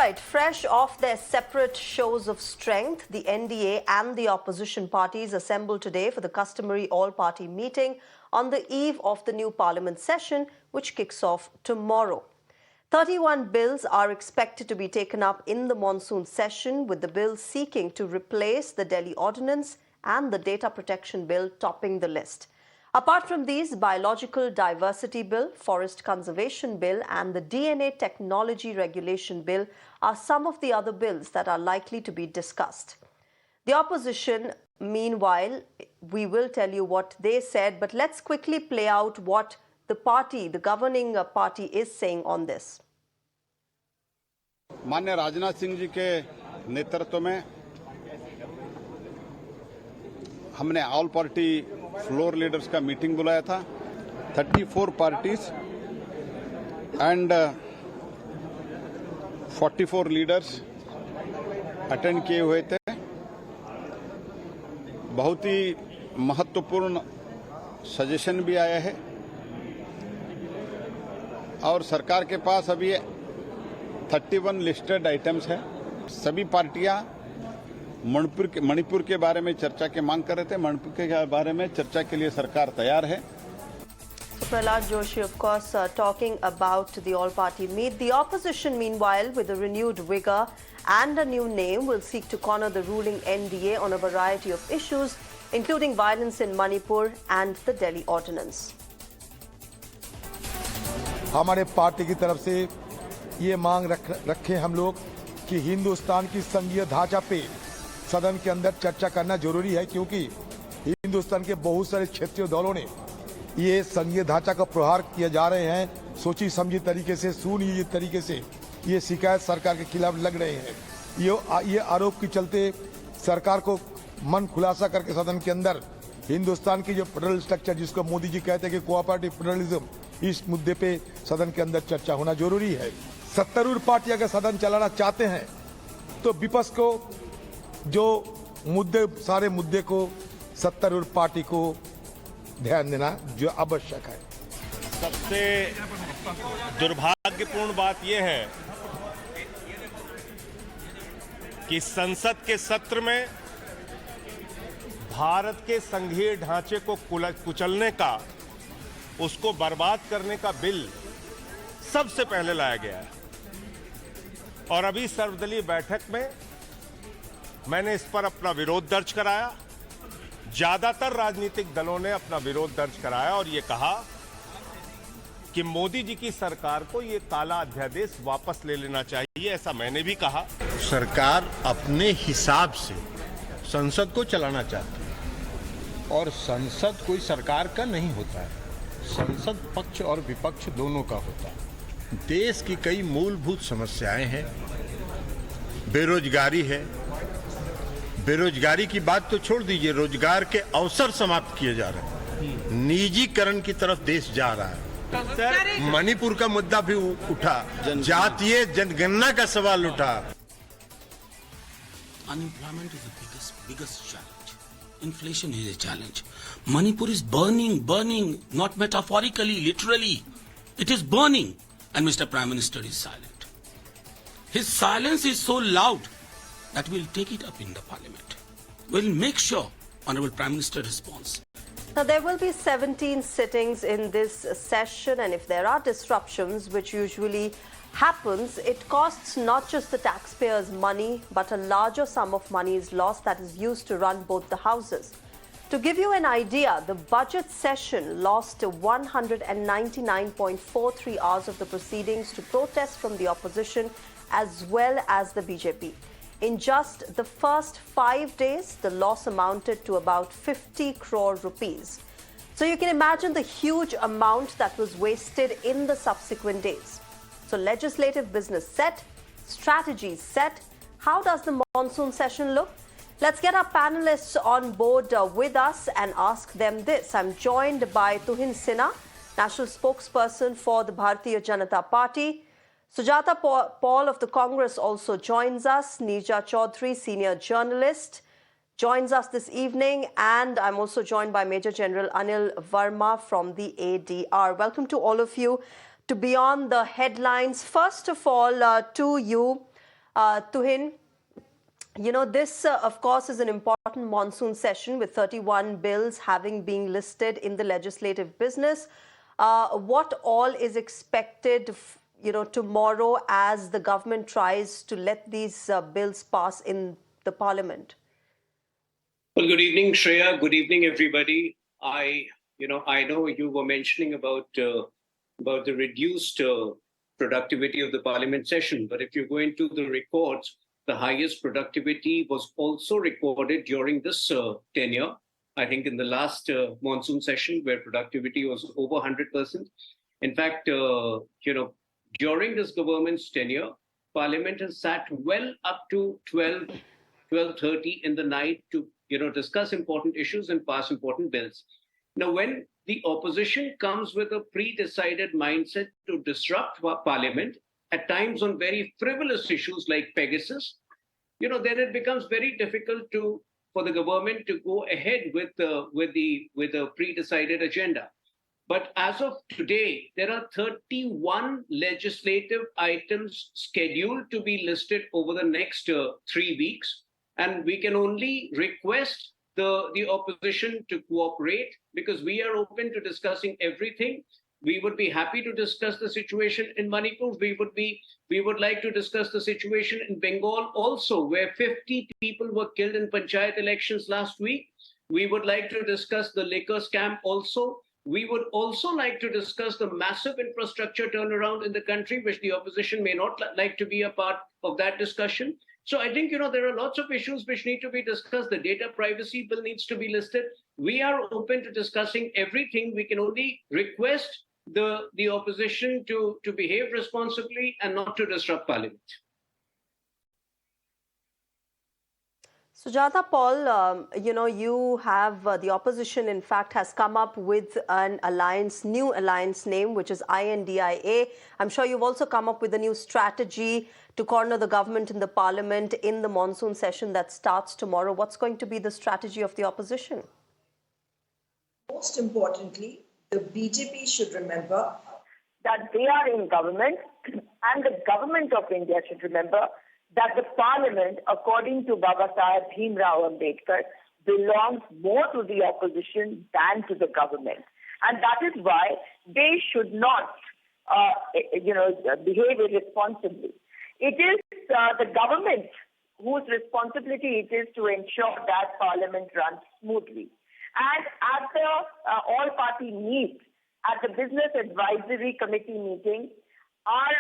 right, fresh off their separate shows of strength, the NDA and the opposition parties assembled today for the customary all-party meeting on the eve of the new parliament session, which kicks off tomorrow. 31 bills are expected to be taken up in the monsoon session, with the bill seeking to replace the Delhi Ordinance and the Data Protection Bill topping the list. Apart from these, Biological Diversity Bill, Forest Conservation Bill and the DNA Technology Regulation Bill are some of the other bills that are likely to be discussed. The opposition, meanwhile, we will tell you what they said, but let's quickly play out what the party, the governing party, is saying on this. माननीय राजनाथ सिंह जी के नेतृत्व में हमने all party floor leaders का meeting बुलाया था. 34 parties and 44 leaders attend किए हुए थे. बहुत ही महत्वपूर्ण सजेशन भी आया है और सरकार के पास अभी 31 लिस्टेड आइटम्स है. सभी पार्टियां मणिपुर के बारे में चर्चा की मांग कर रहे थे. मणिपुर के बारे में चर्चा के लिए सरकार तैयार है. Prahlad Joshi, of course, talking about the all-party meet. The opposition, meanwhile, with a renewed vigour and a new name, will seek to corner the ruling NDA on a variety of issues, including violence in Manipur and the Delhi Ordinance. हमारे party की तरफ से ये मांग रखे हम लोग कि हिंदुस्तान की संघीय ढांचा पे सदन के अंदर चर्चा करना जरूरी है, क्योंकि हिंदुस्तान के बहुत सारे क्षेत्रीय दलों ने ये संघीय ढांचा का प्रहार किए जा रहे हैं. सोची समझी तरीके से, सुनियोजित तरीके से ये शिकायत सरकार के खिलाफ लग रहे हैं. ये आरोप के चलते सरकार को मन खुलासा करके सदन के अंदर हिंदुस्तान की जो फेडरल स्ट्रक्चर, जिसको मोदी जी कहते हैं कि कोऑपरेटिव फेडरलिज्म, इस मुद्दे पे सदन के अंदर चर्चा होना जरूरी है. सत्तारूढ़ पार्टी अगर सदन चलाना चाहते हैं तो विपक्ष को जो सारे मुद्दे को सत्तारूढ़ पार्टी को ध्यान देना जो आवश्यक है. सबसे दुर्भाग्यपूर्ण बात यह है कि संसद के सत्र में भारत के संघीय ढांचे को कुचलने का, उसको बर्बाद करने का बिल सबसे पहले लाया गया है. और अभी सर्वदलीय बैठक में मैंने इस पर अपना विरोध दर्ज कराया. ज्यादातर राजनीतिक दलों ने अपना विरोध दर्ज कराया और ये कहा कि मोदी जी की सरकार को ये काला अध्यादेश वापस ले लेना चाहिए. ऐसा मैंने भी कहा. सरकार अपने हिसाब से संसद को चलाना चाहती है और संसद कोई सरकार का नहीं होता है. संसद पक्ष और विपक्ष दोनों का होता है. देश की कई मूलभूत समस्याएं हैं. बेरोजगारी है. बेरोजगारी की बात तो छोड़ दीजिए, रोजगार के अवसर समाप्त किए जा रहे हैं. निजीकरण की तरफ देश जा रहा है. मणिपुर का मुद्दा भी उठा, जातीय जनगणना का सवाल उठा. Unemployment is the biggest challenge. Inflation is a challenge. Manipur is burning, not metaphorically, literally. It is burning. And Mr. Prime Minister is silent. His silence is so loud that we'll take it up in the parliament. We'll make sure Honorable Prime Minister responds. Now, there will be 17 sittings in this session, and if there are disruptions, which usually happens, it costs not just the taxpayers' money, but a larger sum of money is lost that is used to run both the houses. To give you an idea, the budget session lost 199.43 hours of the proceedings to protest from the opposition as well as the BJP. In just the first 5 days, the loss amounted to about 50 crore rupees. So you can imagine the huge amount that was wasted in the subsequent days. So legislative business set, strategies set. How does the monsoon session look? Let's get our panelists on board with us and ask them this. I'm joined by Tuhin A, national spokesperson for the Bharatiya Janata Party. Sujata Paul of the Congress also joins us. Neerja Chaudhary, senior journalist, joins us this evening. And I'm also joined by Major General Anil Verma from the ADR. Welcome to all of you to Beyond the Headlines. First of all, to you, Tuhin, you know, this, of course, is an important monsoon session with 31 bills having been listed in the legislative business. What all is expected, tomorrow as the government tries to let these bills pass in the parliament? Well, good evening, Shreya. Good evening, everybody. I know you were mentioning about the reduced productivity of the parliament session, but if you go into the records, the highest productivity was also recorded during this tenure. I think in the last monsoon session, where productivity was over 100%. In fact, during this government's tenure, Parliament has sat well up to 12:30 in the night to discuss important issues and pass important bills. Now, when the opposition comes with a pre-decided mindset to disrupt Parliament, at times on very frivolous issues like Pegasus, then it becomes very difficult for the government to go ahead with a pre-decided agenda. But as of today, there are 31 legislative items scheduled to be listed over the next 3 weeks. And we can only request the opposition to cooperate, because we are open to discussing everything. We would be happy to discuss the situation in Manipur. We would like to discuss the situation in Bengal also, where 50 people were killed in panchayat elections last week. We would like to discuss the liquor scam also. We would also like to discuss the massive infrastructure turnaround in the country, which the opposition may not like to be a part of that discussion. So I think, there are lots of issues which need to be discussed. The data privacy bill needs to be listed. We are open to discussing everything. We can only request the opposition to behave responsibly and not to disrupt Parliament. Sujata Paul, you have the opposition, in fact, has come up with an new alliance name, which is I.N.D.I.A. I'm sure you've also come up with a new strategy to corner the government in the parliament in the monsoon session that starts tomorrow. What's going to be the strategy of the opposition? Most importantly, the BJP should remember that they are in government, and the government of India should remember that the parliament, according to Baba Saheb Bhimrao Ambedkar, belongs more to the opposition than to the government. And that is why they should not, behave irresponsibly. It is the government whose responsibility it is to ensure that parliament runs smoothly. And at the all-party meet, at the Business Advisory Committee meeting, our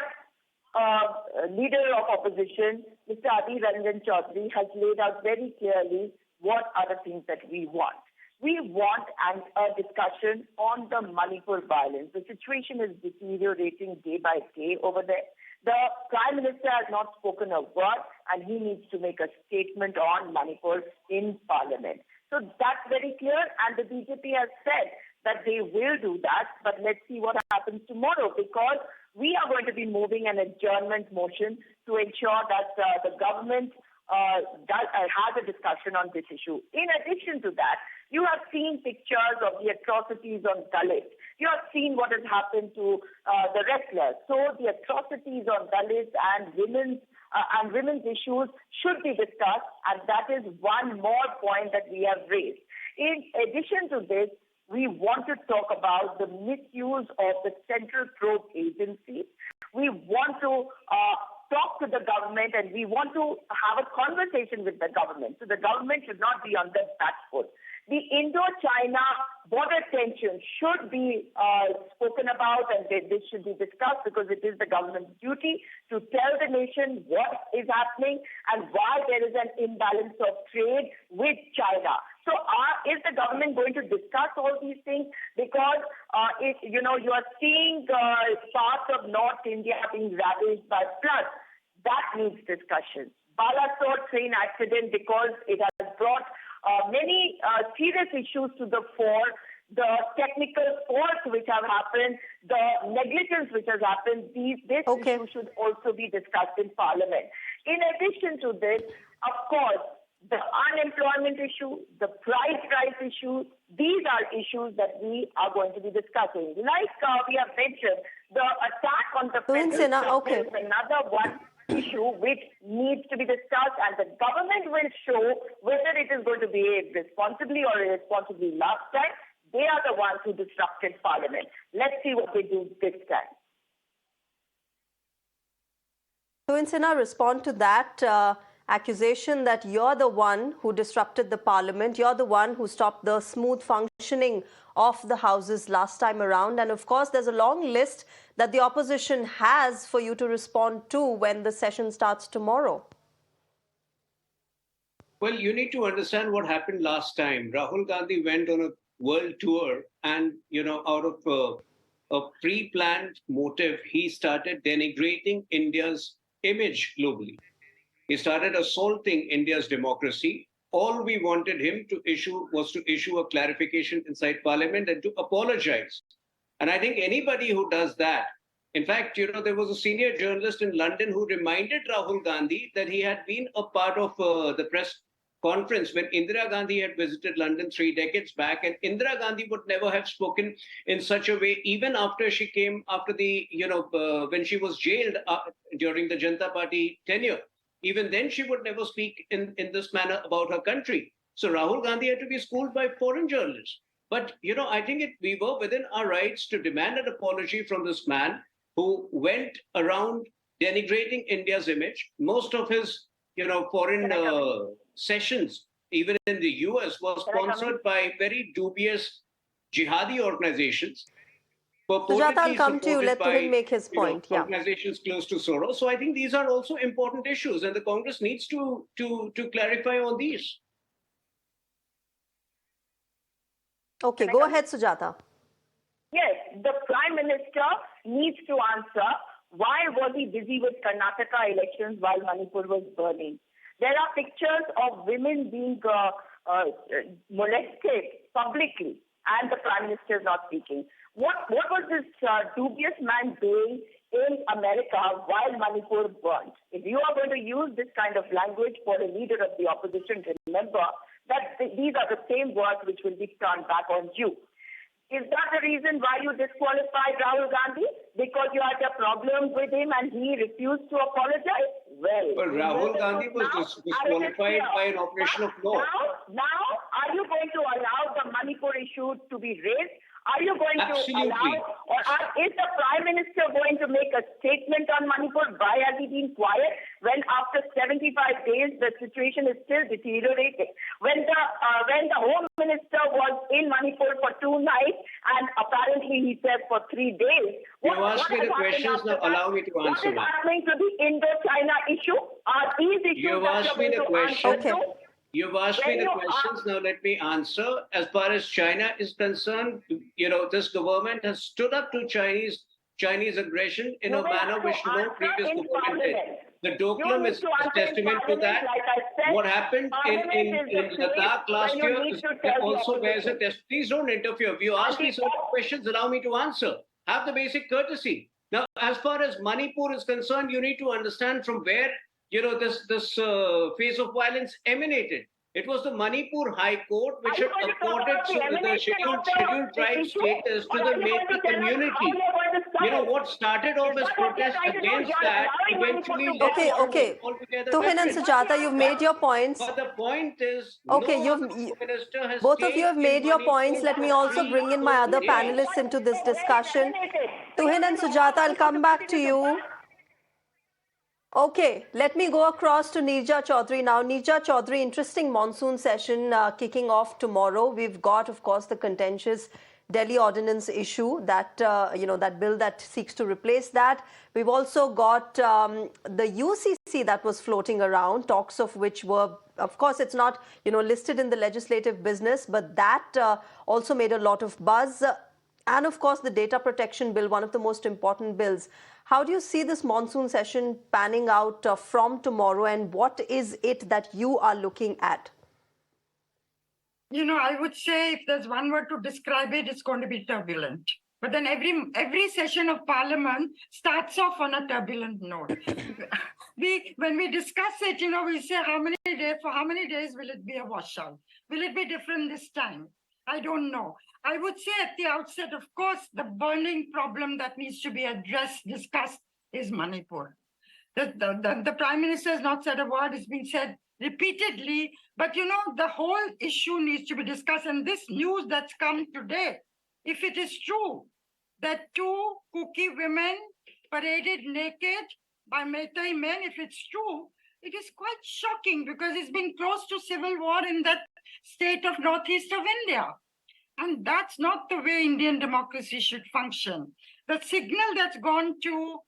leader of opposition, Mr. Adhir Ranjan Chaudhary, has laid out very clearly what are the things that we want. We want a discussion on the Manipur violence. The situation is deteriorating day by day over there. The Prime Minister has not spoken a word, and he needs to make a statement on Manipur in Parliament. So that's very clear, and the BJP has said that they will do that, but let's see what happens tomorrow, because we are going to be moving an adjournment motion to ensure that the government has a discussion on this issue. In addition to that, you have seen pictures of the atrocities on Dalits. You have seen what has happened to the wrestlers. So the atrocities on Dalits and women's issues should be discussed, and that is one more point that we have raised. In addition to this, we want to talk about the misuse of the central probe agency. We want to talk to the government, and we want to have a conversation with the government. So the government should not be on the back foot. The Indo-China border tension should be spoken about, and this should be discussed, because it is the government's duty to tell the nation what is happening and why there is an imbalance of trade with China. So is the government going to discuss all these things? Because, you are seeing parts of North India being ravaged by floods. That needs discussion. Balasore train accident, because it has brought many serious issues to the fore. The technical faults which have happened, the negligence which has happened, this issue should also be discussed in Parliament. In addition to this, of course, the unemployment issue, the price rise issue, these are issues that we are going to be discussing. Like we have mentioned, the attack on the federal government is another one issue which needs to be discussed, and the government will show whether it is going to behave responsibly or irresponsibly last time. They are the ones who disrupted Parliament. Let's see what they do this time. Tuhin Sinha, respond to that accusation that you're the one who disrupted the Parliament, you're the one who stopped the smooth functioning of the Houses last time around. And of course, there's a long list that the opposition has for you to respond to when the session starts tomorrow. Well, you need to understand what happened last time. Rahul Gandhi went on a world tour and, out of a pre-planned motive, he started denigrating India's image globally. He started assaulting India's democracy. All we wanted him to issue was to issue a clarification inside Parliament and to apologize. And I think anybody who does that, in fact, there was a senior journalist in London who reminded Rahul Gandhi that he had been a part of the press conference when Indira Gandhi had visited London 3 decades back, and Indira Gandhi would never have spoken in such a way, even after she came, after the, when she was jailed during the Janata Party tenure. Even then, she would never speak in this manner about her country. So Rahul Gandhi had to be schooled by foreign journalists. But, I think we were within our rights to demand an apology from this man who went around denigrating India's image. Most of his, foreign sessions, even in the US, was sponsored by very dubious jihadi organizations. Sujata, I'll come to you. Let Tuhin make his point. Organizations close to Soros. So I think these are also important issues, and the Congress needs to clarify on these. Okay, go ahead, Sujata. Yes, the Prime Minister needs to answer why was he busy with Karnataka elections while Manipur was burning. There are pictures of women being molested publicly, and the Prime Minister is not speaking. What was this dubious man doing in America while Manipur burnt? If you are going to use this kind of language for a leader of the opposition, remember that these are the same words which will be turned back on you. Is that the reason why you disqualified Rahul Gandhi? Because you had a problem with him and he refused to apologize? Well, Rahul Gandhi was disqualified by an operation of law. Now, are you going to allow the Manipur issue to be raised? Are you going to allow, or is the Prime Minister going to make a statement on Manipur? Why has he been quiet when after 75 days the situation is still deteriorating? When the Home Minister was in Manipur for 2 nights and apparently he said for 3 days. You asked me the questions, now allow me to answer that. What is happening to the Indo-China issue? Are these issues You've asked me the question. You've asked me the questions, now let me answer. As far as China is concerned, this government has stood up to Chinese aggression in a manner which no previous government did. The Doklam is a testament to that. What happened in Ladakh last year also bears a test. Please don't interfere. If you ask me certain questions, allow me to answer. Have the basic courtesy. Now, as far as Manipur is concerned, you need to understand from where this phase of violence emanated. It was the Manipur High Court which had accorded the scheduled tribe status to the Meitei community. What started off as protest against that eventually led to altogether Tuhin and Sujata, you've made your points. But the point is, okay, both of you have made your points. Let me also bring in my other panelists into this discussion. Tuhin and Sujata, I'll come back to you. Okay, let me go across to Neerja Chaudhary now. Neerja Chaudhary, interesting monsoon session kicking off tomorrow. We've got, of course, the contentious Delhi ordinance issue, that that bill that seeks to replace that. We've also got the UCC that was floating around, talks of which were, of course, it's not listed in the legislative business, but that also made a lot of buzz. And of course, the data protection bill, one of the most important bills. How do you see this monsoon session panning out from tomorrow, and what is it that you are looking at? I would say if there's one word to describe it, it's going to be turbulent. But then every session of Parliament starts off on a turbulent note. When we discuss it, we say for how many days will it be a washout? Will it be different this time? I don't know. I would say at the outset, of course, the burning problem that needs to be addressed, discussed, is Manipur. The Prime Minister has not said a word. It's been said repeatedly. But, the whole issue needs to be discussed. And this news that's come today, if it is true that 2 Kuki women paraded naked by Meitei men, if it's true, it is quite shocking because it's been close to civil war in that state of northeast of India. And that's not the way Indian democracy should function. The signal that's gone to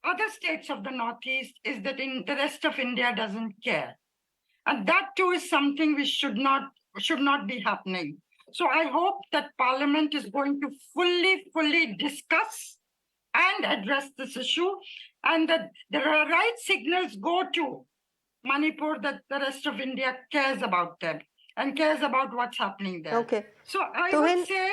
other states of the northeast is that in the rest of India doesn't care. And that too is something which should not be happening. So I hope that Parliament is going to fully discuss and address this issue, and that the right signals go to Manipur that the rest of India cares about them and cares about what's happening there. Okay. So I would say,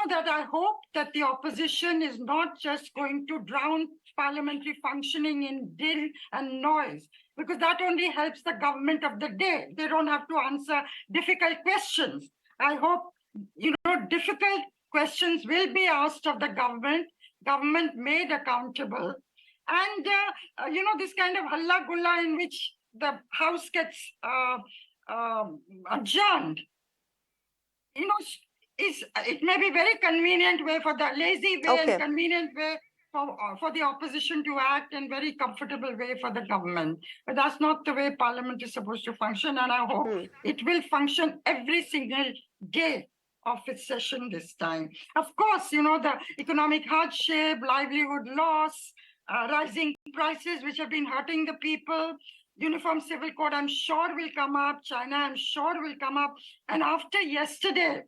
that I hope that the opposition is not just going to drown parliamentary functioning in din and noise, because that only helps the government of the day. They don't have to answer difficult questions. I hope, difficult questions will be asked of the government made accountable. And, this kind of halla gulla in which the house gets adjourned, it may be very convenient way for the lazy way and convenient way for the opposition to act, and very comfortable way for the government. But that's not the way Parliament is supposed to function, and I hope it will function every single day of its session this time. Of course, the economic hardship, livelihood loss, rising prices which have been hurting the people, Uniform Civil Code, I'm sure will come up, China, I'm sure will come up. And after yesterday,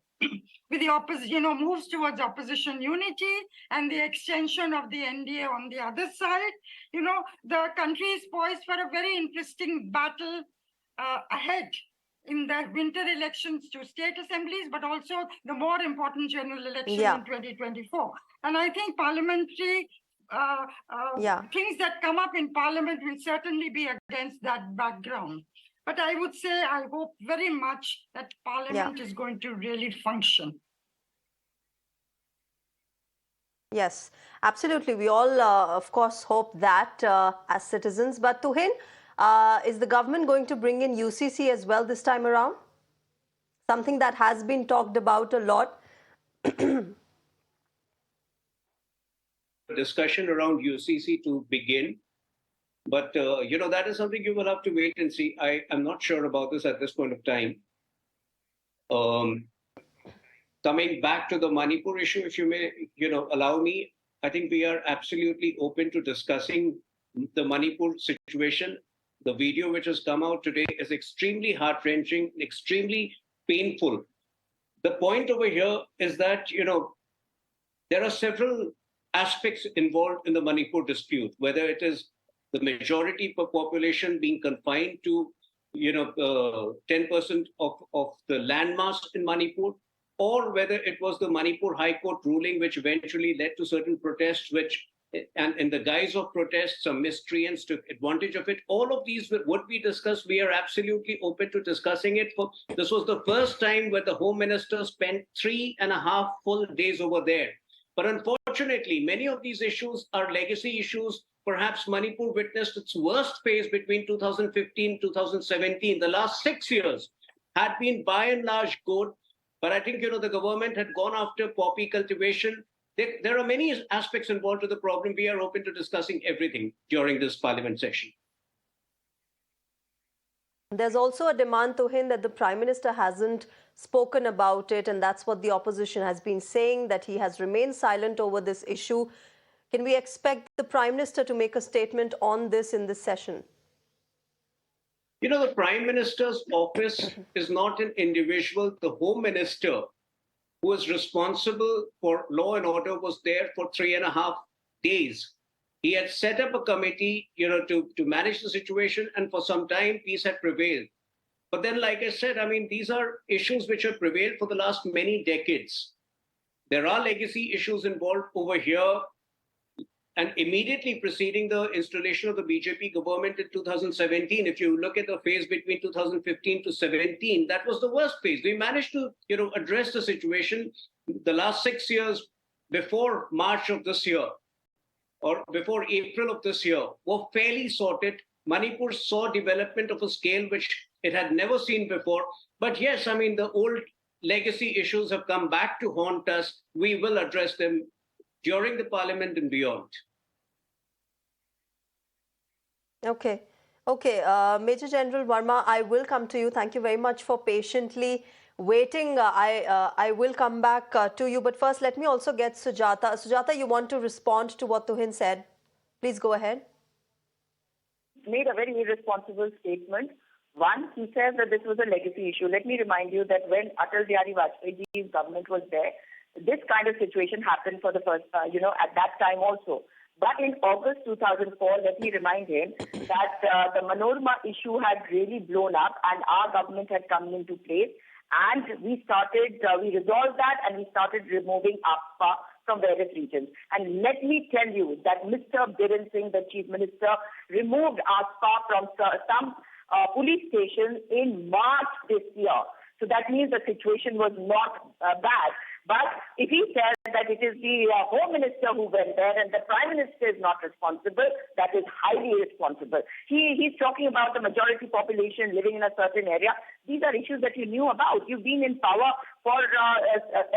with the opposition, moves towards opposition unity and the extension of the I.N.D.I.A on the other side, the country is poised for a very interesting battle ahead in the winter elections to state assemblies, but also the more important general election in 2024. And I think parliamentary things that come up in Parliament will certainly be against that background. But I would say I hope very much that Parliament is going to really function. Yes, absolutely. We all, of course, hope that as citizens. But Tuhin, is the government going to bring in UCC as well this time around? Something that has been talked about a lot. Discussion around UCC to begin. But, that is something you will have to wait and see. I am not sure about this at this point of time. Coming back to the Manipur issue, if you may, allow me, I think we are absolutely open to discussing the Manipur situation. The video which has come out today is extremely heart-wrenching, extremely painful. The point over here is that, there are several aspects involved in the Manipur dispute, whether it is the majority population being confined to, 10% of the landmass in Manipur, or whether it was the Manipur High Court ruling which eventually led to certain protests, and in the guise of protests, some miscreants took advantage of it. All of these would be discussed. We are absolutely open to discussing it. This was the first time where the Home Minister spent 3.5 full days over there. But unfortunately, many of these issues are legacy issues. Perhaps Manipur witnessed its worst phase between 2015 and 2017. The last 6 years had been by and large good. But I think, the government had gone after poppy cultivation. There are many aspects involved to the problem. We are open to discussing everything during this Parliament session. There's also a demand, Tuhin, that the Prime Minister hasn't spoken about it, and that's what the opposition has been saying, that he has remained silent over this issue. Can we expect the Prime Minister to make a statement on this in this session? The Prime Minister's office is not an individual. The Home Minister, who is responsible for law and order, was there for 3.5 days. He had set up a committee, to manage the situation, and for some time, peace had prevailed. But then, like I said, these are issues which have prevailed for the last many decades. There are legacy issues involved over here. And immediately preceding the installation of the BJP government in 2017, if you look at the phase between 2015 to 17, that was the worst phase. We managed to, address the situation the last 6 years before March of this year. or before April of this year were fairly sorted. Manipur saw development of a scale which it had never seen before. But yes, I mean, the old legacy issues have come back to haunt us. We will address them during the parliament and beyond. Okay. Okay, Major General Verma, I will come to you. Thank you very much for patiently waiting. I will come back to you. But first, let me also get Sujata. Sujata, you want to respond to what Tuhin said? Please go ahead. Made a very irresponsible statement. One, he says that this was a legacy issue. Let me remind you that when Atal Bihari Vajpayee's government was there, this kind of situation happened for the first, at that time also. But in August 2004, let me remind him that the Manorama issue had really blown up and our government had come into place. And we resolved that and we started removing AFPA from various regions. And let me tell you that Mr. Biren Singh, the Chief Minister, removed AFPA from some police stations in March this year. So that means the situation was not bad. But if he says that it is the Home Minister who went there and the Prime Minister is not responsible, that is highly irresponsible. He's talking about the majority population living in a certain area. These are issues that you knew about. You've been in power for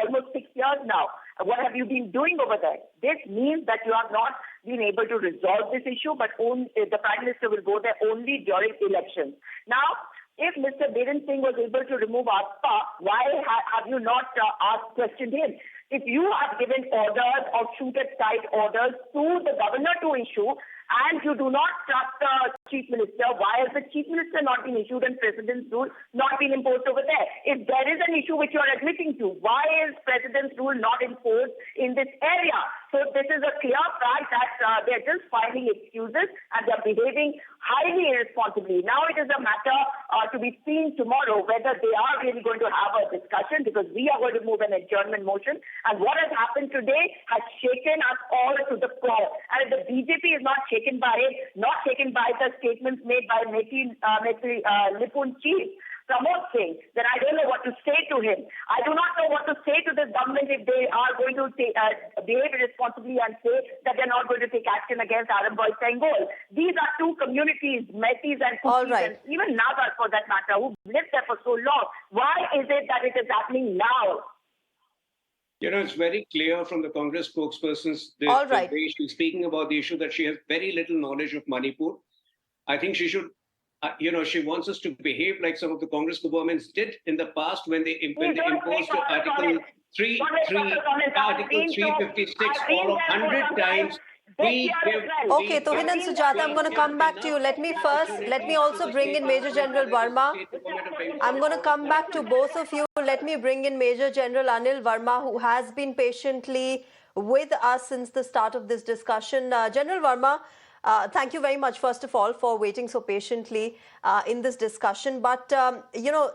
almost 6 years now. What have you been doing over there? This means that you have not been able to resolve this issue, but the Prime Minister will go there only during elections. Now, if Mr. Biren Singh was able to remove AFPA, why have you not questioned him? If you have given orders or shoot-at-sight orders to the governor to issue, and you do not trust the Chief Minister, why has the Chief Minister not been issued and President's rule not been imposed over there? If there is an issue which you are admitting to, why is President's rule not imposed in this area? So this is a clear fact that they're just filing excuses and they're behaving highly irresponsibly. Now it is a matter to be seen tomorrow whether they are really going to have a discussion, because we are going to move an adjournment motion. And what has happened today has shaken us all to the core. And if the BJP is not shaken by it, not shaken by the statements made by Nipun Chief Pramod Singh, then I don't know what to say to him. I do not know what to say to this government if they are going to behave irresponsibly and say that they're not going to take action against Aramboi Sengol. These are two communities, Metis and Kuchis, and even Nagas for that matter, who lived there for so long. Why is it that it is happening now? You know, it's very clear from the Congress spokesperson's the way she's speaking about the issue that she has very little knowledge of Manipur. I think she should, she wants us to behave like some of the Congress governments did in the past when they imposed Article 356 all of 100 times. Okay, Tuhin and Sujata, I'm going to come back to you. Let me also bring in Major General Verma. I'm going to come back to both of you. Let me bring in Major General Anil Verma, who has been patiently with us since the start of this discussion. General Verma, thank you very much, first of all, for waiting so patiently in this discussion. But,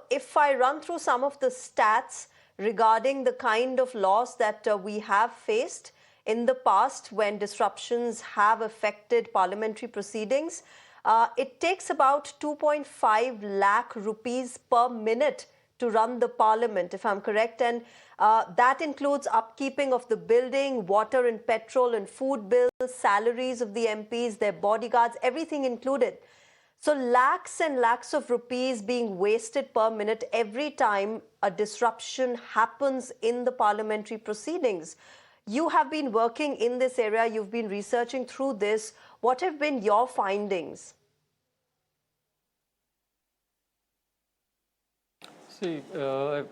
if I run through some of the stats regarding the kind of loss that we have faced in the past when disruptions have affected parliamentary proceedings, it takes about 2.5 lakh rupees per minute to run the parliament, if I'm correct. And that includes upkeeping of the building, water and petrol and food bills, salaries of the MPs, their bodyguards, everything included. So lakhs and lakhs of rupees being wasted per minute every time a disruption happens in the parliamentary proceedings. You have been working in this area, you've been researching through this. What have been your findings? See,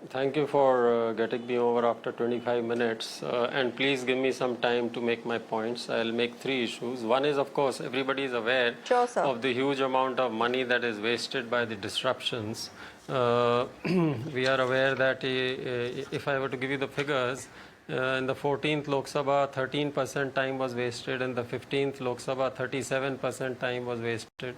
thank you for getting me over after 25 minutes. And please give me some time to make my points. I'll make 3 issues. One is, of course, everybody is aware of the huge amount of money that is wasted by the disruptions. We are aware that if I were to give you the figures, in the 14th Lok Sabha, 13% time was wasted. In the 15th Lok Sabha, 37% time was wasted.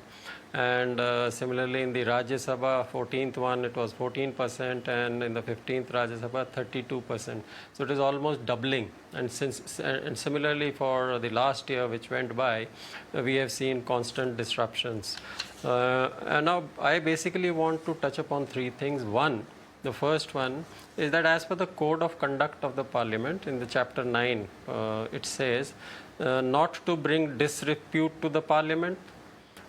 And similarly, in the Rajya Sabha, 14th one, it was 14%. And in the 15th Rajya Sabha, 32%. So it is almost doubling. And similarly, for the last year, which went by, we have seen constant disruptions. And now, I basically want to touch upon 3 things. One, the first one is that as per the Code of Conduct of the Parliament, in the Chapter 9, it says not to bring disrepute to the parliament,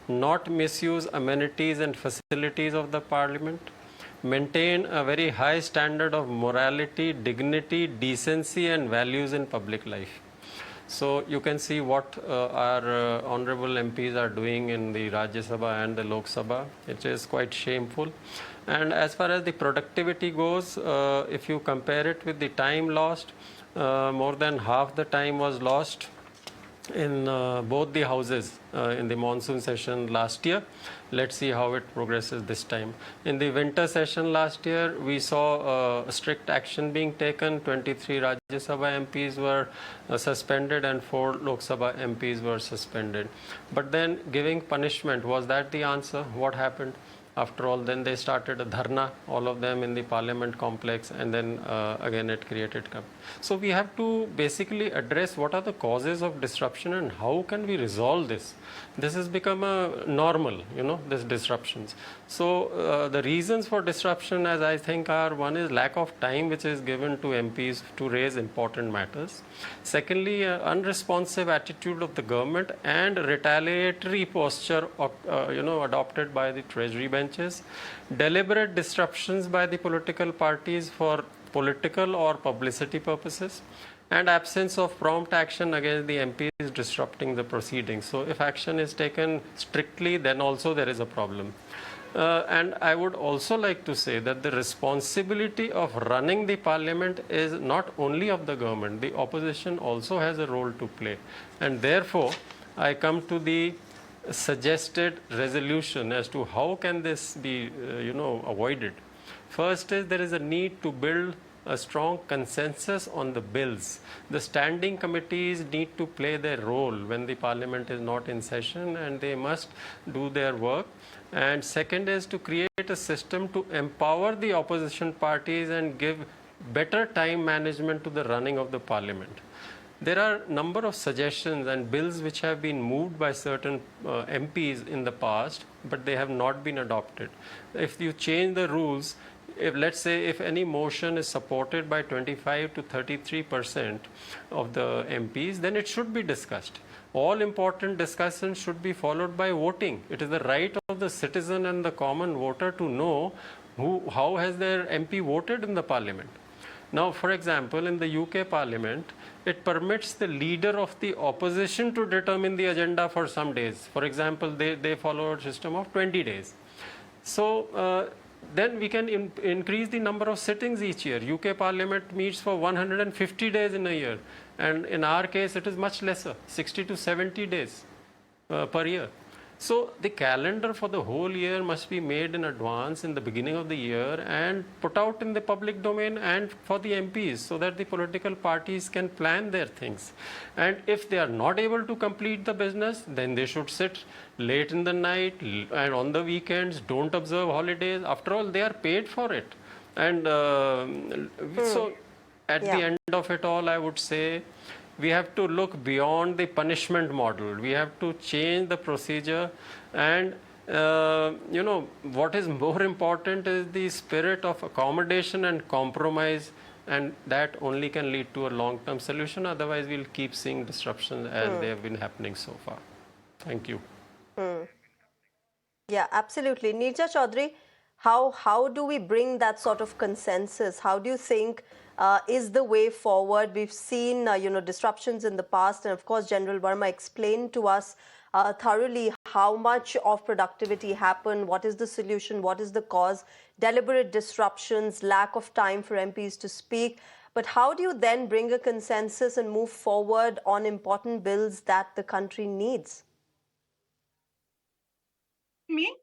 not misuse amenities and facilities of the parliament, maintain a very high standard of morality, dignity, decency and values in public life. So you can see what our honorable MPs are doing in the Rajya Sabha and the Lok Sabha. It is quite shameful. And as far as the productivity goes, if you compare it with the time lost, more than half the time was lost in both the houses in the monsoon session last year. Let's see how it progresses this time. In the winter session last year, we saw strict action being taken. 23 Rajya Sabha MPs were suspended and 4 Lok Sabha MPs were suspended. But then giving punishment, was that the answer? What happened? After all, then they started a dharna, all of them in the parliament complex, and then again it created. So we have to basically address what are the causes of disruption and how can we resolve this. This has become a normal, this disruptions. So the reasons for disruption, as I think, are: one is lack of time which is given to MPs to raise important matters. Secondly, unresponsive attitude of the government and retaliatory posture of, adopted by the treasury benches. Deliberate disruptions by the political parties for political or publicity purposes. And absence of prompt action against the MPs disrupting the proceedings. So if action is taken strictly, then also there is a problem. And I would also like to say that the responsibility of running the parliament is not only of the government. The opposition also has a role to play. And therefore, I come to the suggested resolution as to how can this be, avoided. First is there is a need to build a strong consensus on the bills. The standing committees need to play their role when the parliament is not in session, and they must do their work. And second is to create a system to empower the opposition parties and give better time management to the running of the parliament. There are a number of suggestions and bills which have been moved by certain MPs in the past, but they have not been adopted. If you change the rules, let's say if any motion is supported by 25 to 33% of the MPs, then it should be discussed. All important discussions should be followed by voting. It is the right of the citizen and the common voter to know how has their MP voted in the parliament. Now, for example, in the UK Parliament, it permits the leader of the opposition to determine the agenda for some days. For example, they follow a system of 20 days. So then we can increase the number of sittings each year. UK Parliament meets for 150 days in a year. And in our case, it is much lesser, 60 to 70 days per year. So the calendar for the whole year must be made in advance in the beginning of the year and put out in the public domain and for the MPs, so that the political parties can plan their things. And if they are not able to complete the business, then they should sit late in the night and on the weekends, don't observe holidays. After all, they are paid for it. And so at the end of it all, I would say, we have to look beyond the punishment model. We have to change the procedure, and what is more important is the spirit of accommodation and compromise, and that only can lead to a long-term solution. Otherwise, we'll keep seeing disruptions as they have been happening so far. Thank you. Yeah, absolutely. Neerja Chaudhary, how do we bring that sort of consensus? How do you think is the way forward? We've seen, disruptions in the past. And of course, General Verma explained to us thoroughly how much of productivity happened, what is the solution, what is the cause, deliberate disruptions, lack of time for MPs to speak. But how do you then bring a consensus and move forward on important bills that the country needs? Me?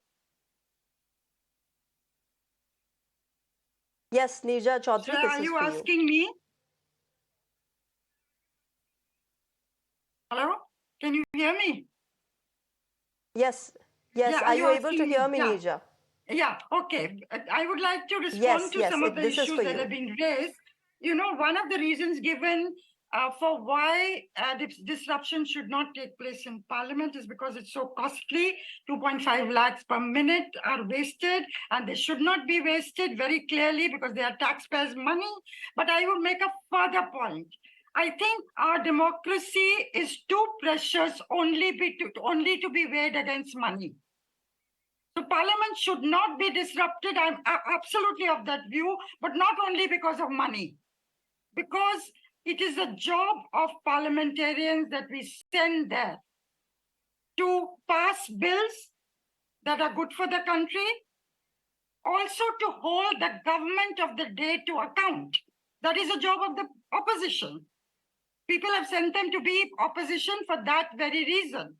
Yes, Neerja Chaudhary, Sir, this is are you for asking me? Hello? Can you hear me? Yes. Yeah, Are you able to hear me, Neerja? Yeah, okay. I would like to respond to some of the issues that have been raised. One of the reasons given for why disruption should not take place in Parliament is because it's so costly. 2.5 lakhs per minute are wasted, and they should not be wasted very clearly because they are taxpayers' money. But I would make a further point. I think our democracy is too precious only to be weighed against money. So Parliament should not be disrupted. I'm absolutely of that view, but not only because of money, because it is the job of parliamentarians that we send there to pass bills that are good for the country, also to hold the government of the day to account. That is the job of the opposition. People have sent them to be opposition for that very reason.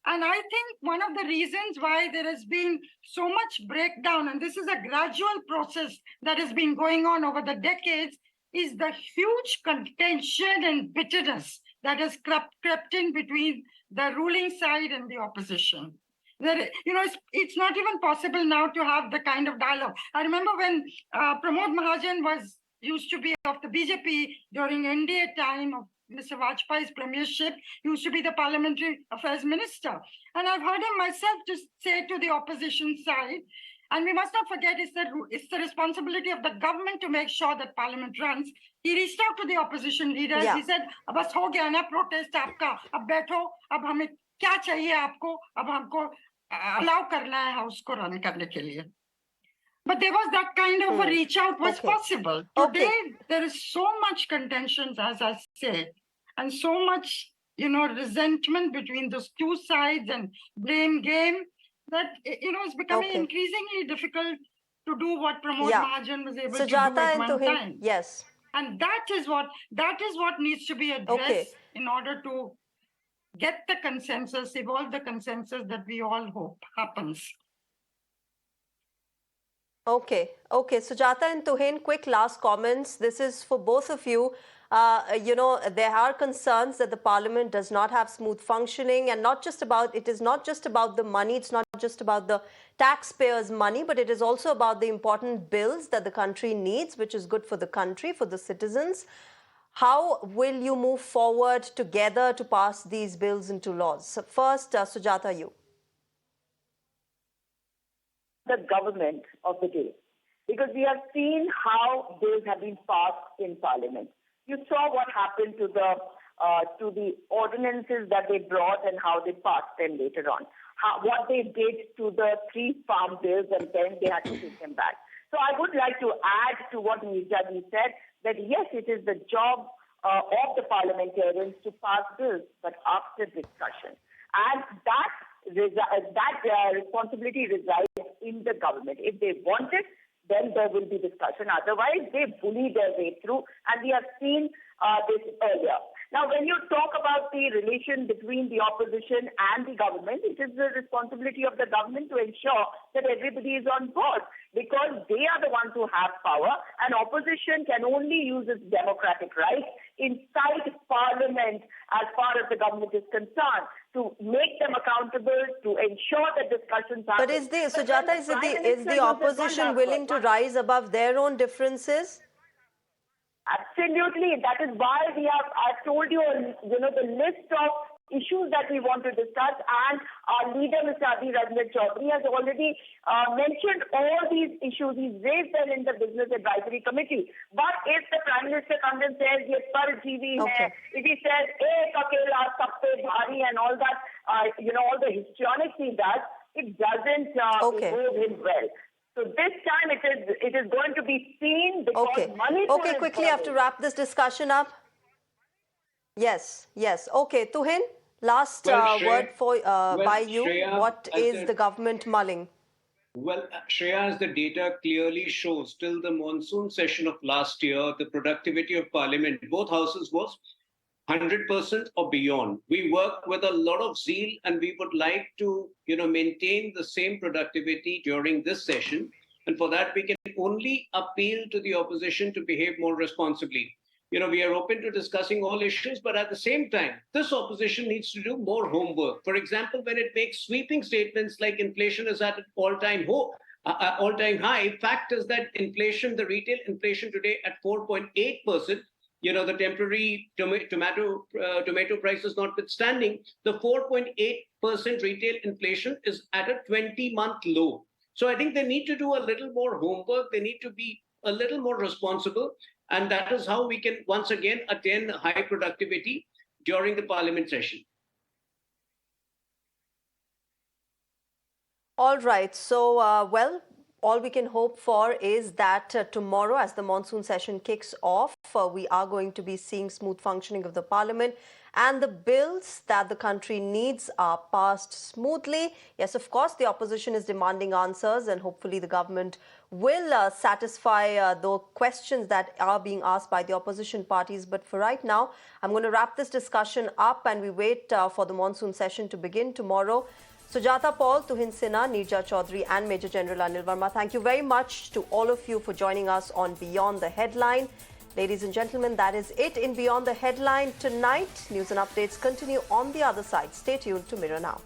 And I think one of the reasons why there has been so much breakdown, and this is a gradual process that has been going on over the decades, is the huge contention and bitterness that has crept in between the ruling side and the opposition. It's not even possible now to have the kind of dialogue. I remember when Pramod Mahajan used to be of the BJP during I.N.D.I.A time of Mr. Vajpayee's premiership, used to be the Parliamentary Affairs Minister. And I've heard him myself just say to the opposition side, and we must not forget it's the responsibility of the government to make sure that Parliament runs. He reached out to the opposition leaders. Yeah. He said, "Bas ho gaya na protest aapka, ab baitho, ab hame kya chahiye aapko, ab humko allow karna hai house ko run karne ke liye." But there was that kind of a reach out was possible. Today, there is so much contention, as I say, and so much, resentment between those two sides and blame game that, it's becoming increasingly difficult to do what Pramod Mahajan was able to do at one time. Yes. And that is what needs to be addressed in order to get the consensus, evolve the consensus that we all hope happens. Okay. Sujata and Tuhin, quick last comments. This is for both of you. There are concerns that the Parliament does not have smooth functioning, and it is not just about the money, it's not just about the taxpayers' money, but it is also about the important bills that the country needs, which is good for the country, for the citizens. How will you move forward together to pass these bills into laws? So first, Sujata, you. The government of the day, because we have seen how bills have been passed in Parliament. You saw what happened to the ordinances that they brought and how they passed them later on. What they did to the 3 farm bills, and then they had to take them back. So I would like to add to what Mirza said, that yes, it is the job of the parliamentarians to pass bills, but after discussion. And that responsibility resides in the government. If they want it, then there will be discussion. Otherwise, they bully their way through, and we have seen this earlier. Now, when you talk about the relation between the opposition and the government, it is the responsibility of the government to ensure that everybody is on board, because they are the ones who have power, and opposition can only use its democratic right inside Parliament as far as the government is concerned, to make them accountable, to ensure that discussions happen. But is the opposition willing to rise above their own differences? Absolutely. That is why I've told you, the list of issues that we want to discuss, and our leader, Mr. Adil Rajat Chaudhary, has already mentioned all these issues. He's raised them in the Business Advisory Committee. But if the Prime Minister comes and says, "Ye par jeevi hai," if he says, "Ek akela sab pe bhari," and all that, all the histrionics he does, it doesn't move him well. So this time it is going to be seen, because Manipur Okay, quickly have to wrap this discussion up. Yes. Okay, Tuhin, last word by you. Shreya, what is the government mulling? Well, Shreya, as the data clearly shows, till the monsoon session of last year, the productivity of Parliament, both houses, was 100% or beyond. We work with a lot of zeal, and we would like to, maintain the same productivity during this session. And for that, we can only appeal to the opposition to behave more responsibly. We are open to discussing all issues, but at the same time, this opposition needs to do more homework. For example, when it makes sweeping statements like inflation is at an all-time high, fact is that inflation, the retail inflation today at 4.8%, the temporary tomato prices notwithstanding, the 4.8% retail inflation is at a 20-month low. So I think they need to do a little more homework. They need to be a little more responsible. And that is how we can once again attain high productivity during the parliament session. All right. So, well, all we can hope for is that tomorrow, as the monsoon session kicks off, we are going to be seeing smooth functioning of the parliament and the bills that the country needs are passed smoothly. Yes, of course, the opposition is demanding answers, and hopefully the government will satisfy the questions that are being asked by the opposition parties. But for right now, I'm going to wrap this discussion up, and we wait for the monsoon session to begin tomorrow. Sujata Paul, Tuhin Sinha, Neerja Chaudhary and Major General Anil Verma, thank you very much to all of you for joining us on Beyond the Headline. Ladies and gentlemen, that is it in Beyond the Headline tonight. News and updates continue on the other side. Stay tuned to Mirror Now.